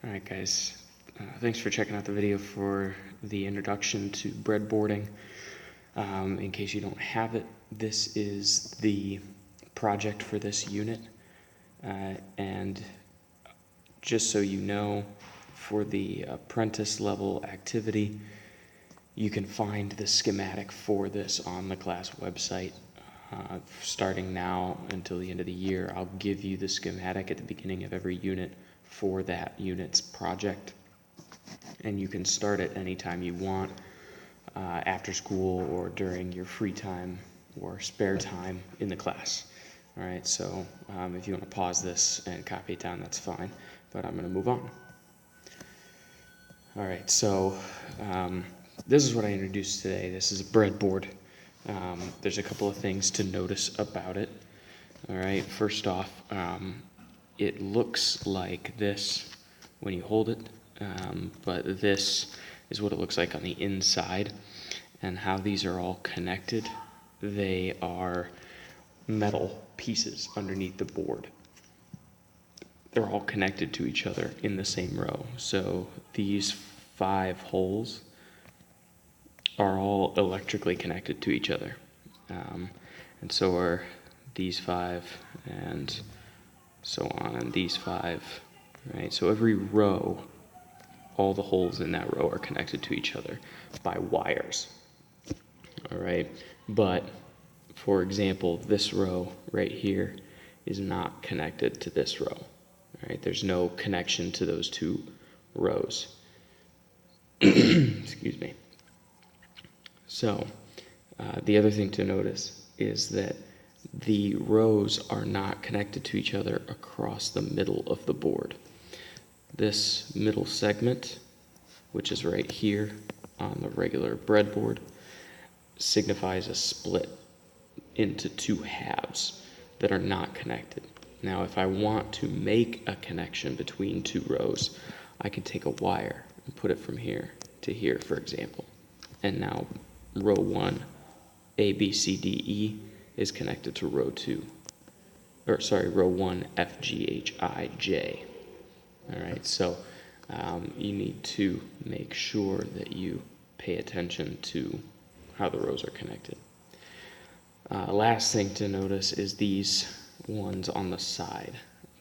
Alright guys, thanks for checking out the video for the introduction to breadboarding. In case you don't have it, this is the project for this unit, and just so you know, for the apprentice level activity, you can find the schematic for this on the class website. Starting now until the end of the year, I'll give you the schematic at the beginning of every unit for that unit's project, and you can start it anytime you want, after school or during your free time or spare time in the class. All right, so if you want to pause this and copy it down, that's fine, but I'm going to move on. All right, so this is what I introduced today. This is a breadboard. There's a couple of things to notice about it. All right, first off, it looks like this when you hold it, but this is what it looks like on the inside. And how these are all connected, they are metal pieces underneath the board. They're all connected to each other in the same row. So these 5 holes are all electrically connected to each other. And so are these 5, and so on, and these 5, right? So every row, all the holes in that row are connected to each other by wires, all right? But, for example, this row right here is not connected to this row, all right? There's no connection to those 2 rows. Excuse me. So, the other thing to notice is that the rows are not connected to each other across the middle of the board. This middle segment, which is right here on the regular breadboard, signifies a split into 2 halves that are not connected. Now, if I want to make a connection between 2 rows, I can take a wire and put it from here to here, for example. And now row 1, A, B, C, D, E, is connected to row 2, or sorry, row 1, F, G, H, I, J. All right, so you need to make sure that you pay attention to how the rows are connected. Last thing to notice is these ones on the side.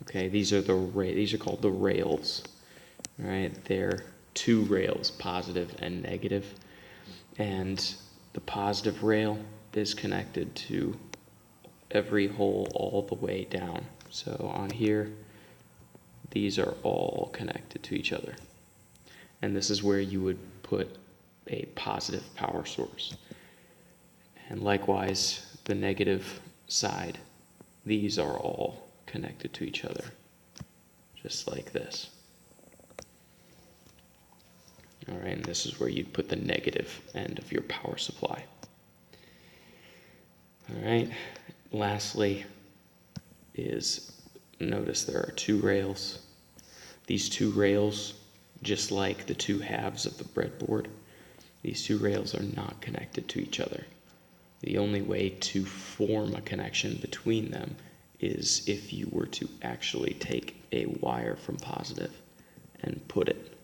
Okay, these are called the rails. All right, they're 2 rails, positive and negative, and the positive rail is connected to every hole all the way down. So on here, these are all connected to each other. And this is where you would put a positive power source. And likewise, the negative side, these are all connected to each other, just like this. All right, and this is where you'd put the negative end of your power supply. All right, lastly is, notice there are 2 rails. These 2 rails, just like the 2 halves of the breadboard, these 2 rails are not connected to each other. The only way to form a connection between them is if you were to actually take a wire from positive and put it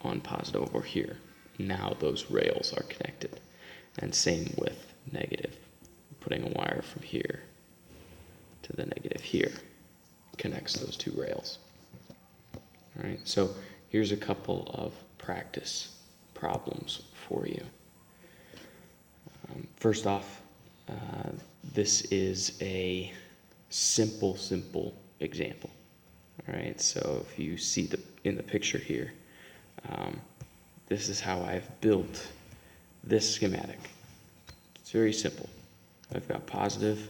on positive over here. Now those rails are connected. And same with negative. Putting a wire from here to the negative here connects those 2 rails. All right, so here's a couple of practice problems for you. First off, this is a simple example. All right, so if you see in the picture here, this is how I've built this schematic. It's very simple. I've got positive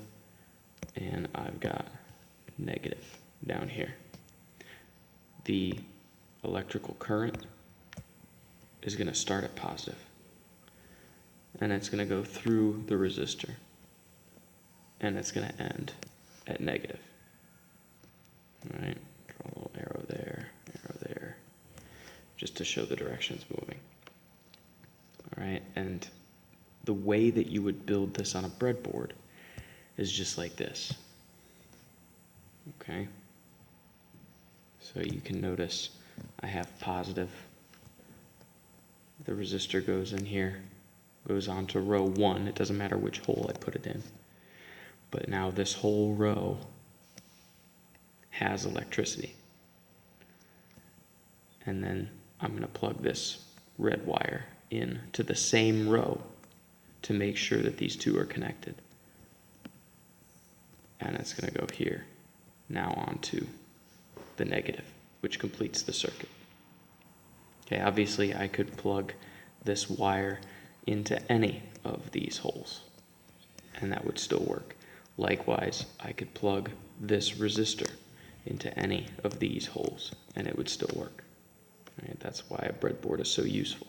and I've got negative down here. The electrical current is going to start at positive, and it's going to go through the resistor, and it's going to end at negative. All right, draw a little arrow there, just to show the direction it's moving. All right, and the way that you would build this on a breadboard is just like this. Okay, so you can notice I have positive. The resistor goes in here, goes on to row 1. It doesn't matter which hole I put it in. But now this whole row has electricity. And then I'm going to plug this red wire in to the same row to make sure that these two are connected. And it's going to go here, now onto the negative, which completes the circuit. Okay, obviously I could plug this wire into any of these holes, and that would still work. Likewise, I could plug this resistor into any of these holes, and it would still work. All right, that's why a breadboard is so useful.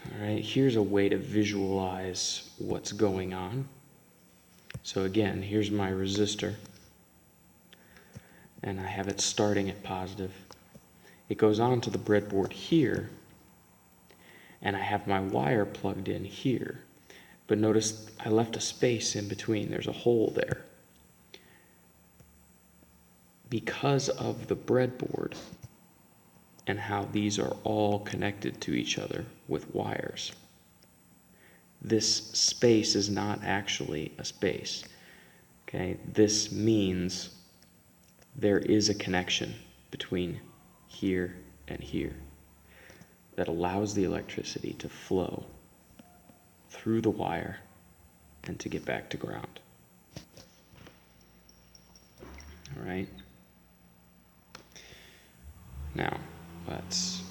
All right, here's a way to visualize what's going on. So again, here's my resistor, and I have it starting at positive. It goes on to the breadboard here, and I have my wire plugged in here. But notice I left a space in between. There's a hole there. Because of the breadboard and how these are all connected to each other with wires, this space is not actually a space. Okay, this means there is a connection between here and here that allows the electricity to flow through the wire and to get back to ground. All right. Now, let's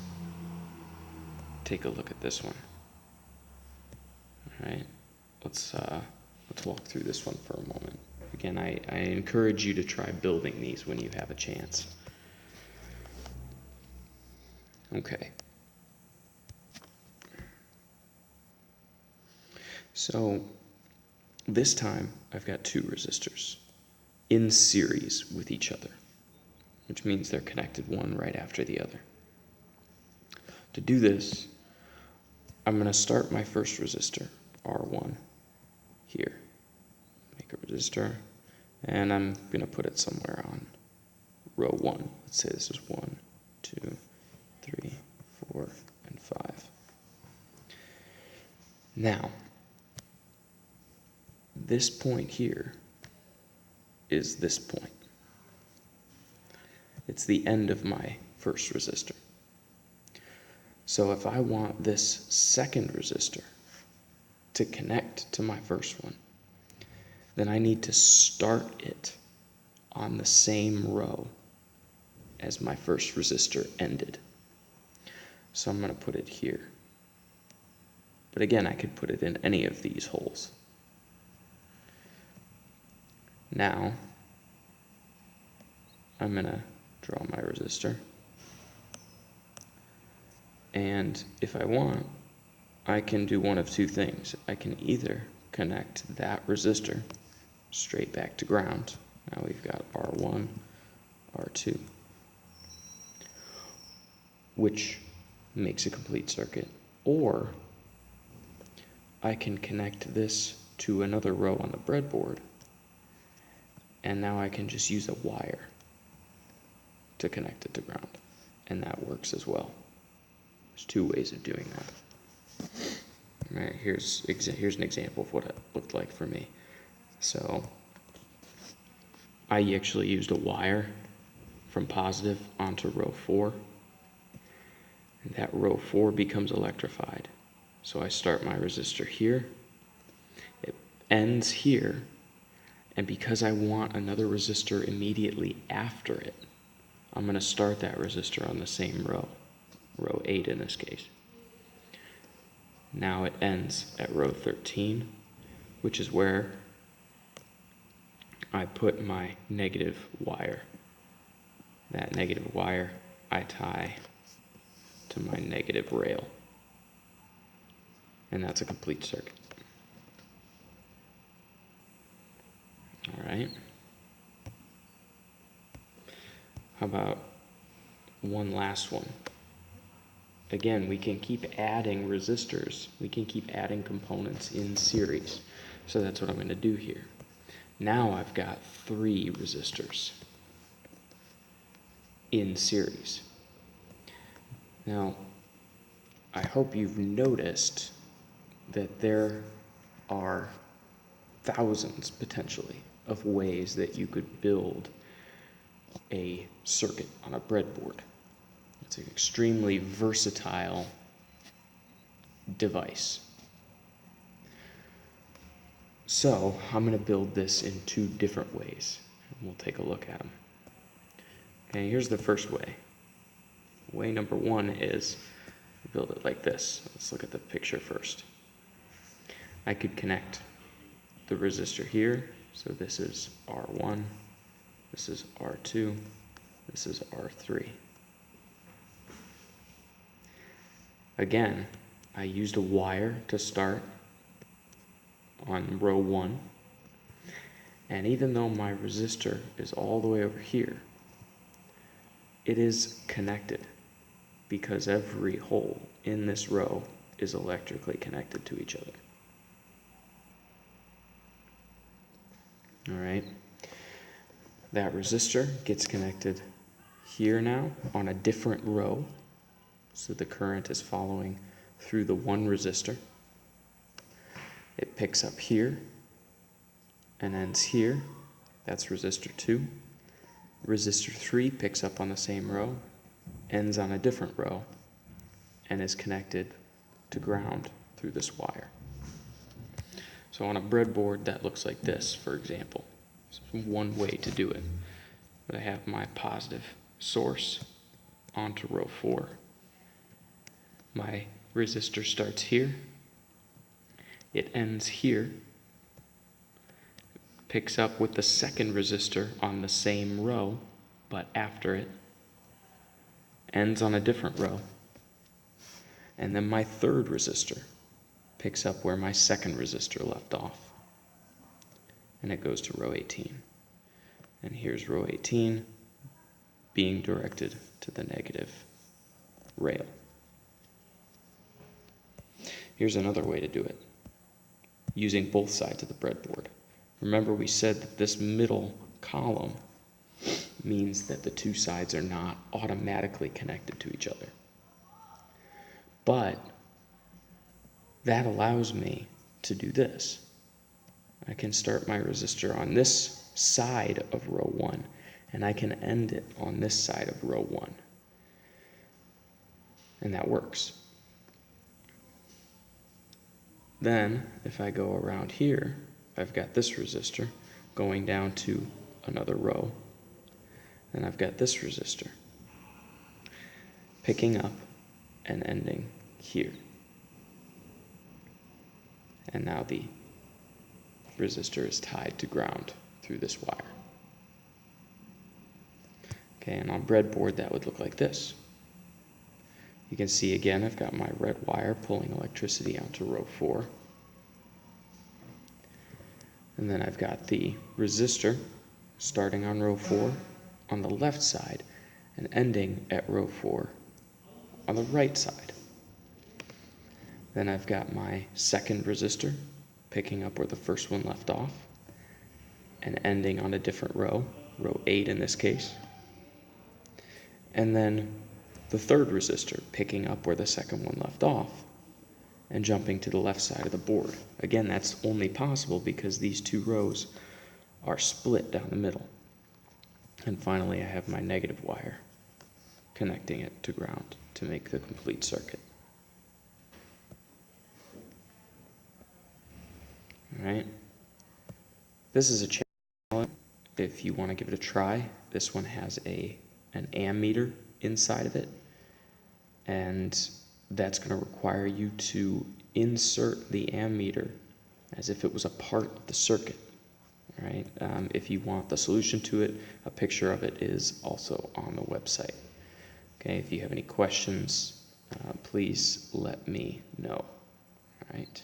take a look at this one. All right. Let's walk through this one for a moment. Again, I encourage you to try building these when you have a chance. Okay. So this time I've got two resistors in series with each other, which means they're connected one right after the other. To do this, I'm going to start my first resistor, R1, here. Make a resistor, and I'm going to put it somewhere on row 1. Let's say this is 1, 2, 3, 4, and 5. Now, this point here is this point. It's the end of my first resistor. So if I want this second resistor to connect to my first one, then I need to start it on the same row as my first resistor ended. So I'm going to put it here. But again, I could put it in any of these holes. Now, I'm going to draw my resistor. And if I want, I can do one of two things. I can either connect that resistor straight back to ground. Now we've got R1, R2, which makes a complete circuit. Or I can connect this to another row on the breadboard, and now I can just use a wire to connect it to ground, and that works as well. There's two ways of doing that. All right, here's an example of what it looked like for me. So I actually used a wire from positive onto row 4, and that row 4 becomes electrified. So I start my resistor here, it ends here, and because I want another resistor immediately after it, I'm going to start that resistor on the same row, row 8 in this case. Now it ends at row 13, which is where I put my negative wire. That negative wire I tie to my negative rail. And that's a complete circuit. All right. How about one last one? Again, we can keep adding resistors. We can keep adding components in series. So that's what I'm going to do here. Now I've got 3 resistors. in series. Now, I hope you've noticed that there are thousands, potentially, of ways that you could build a circuit on a breadboard. It's an extremely versatile device. So I'm going to build this in two different ways, and we'll take a look at them. Okay, here's the first way. Way number one is build it like this. Let's look at the picture first. I could connect the resistor here, so this is R1, this is R2, this is R3. Again, I used a wire to start on row 1, and even though my resistor is all the way over here, it is connected because every hole in this row is electrically connected to each other. All right, that resistor gets connected here now on a different row, so the current is following through the one resistor. It picks up here and ends here. That's resistor 2. Resistor 3 picks up on the same row, ends on a different row, and is connected to ground through this wire. So on a breadboard, that looks like this, for example. It's one way to do it. But I have my positive source onto row 4. My resistor starts here. It ends here. Picks up with the second resistor on the same row, but after it. Ends on a different row. And then my third resistor picks up where my second resistor left off. And it goes to row 18. And here's row 18 being directed to the negative rail. Here's another way to do it, using both sides of the breadboard. Remember, we said that this middle column means that the two sides are not automatically connected to each other. But that allows me to do this. I can start my resistor on this side of row 1, and I can end it on this side of row 1. And that works. Then, if I go around here, I've got this resistor going down to another row, and I've got this resistor picking up and ending here. And now the resistor is tied to ground through this wire. Okay, and on breadboard that would look like this. You can see again I've got my red wire pulling electricity onto row 4. And then I've got the resistor starting on row 4 on the left side and ending at row 4 on the right side. Then I've got my second resistor picking up where the first one left off and ending on a different row, row 8 in this case. And then the third resistor picking up where the second one left off and jumping to the left side of the board. Again, that's only possible because these two rows are split down the middle. And finally, I have my negative wire connecting it to ground to make the complete circuit. All right. This is a challenge. If you want to give it a try, this one has an ammeter inside of it, and that's going to require you to insert the ammeter as if it was a part of the circuit. All right. If you want the solution to it, a picture of it is also on the website. Okay. If you have any questions, please let me know. All right.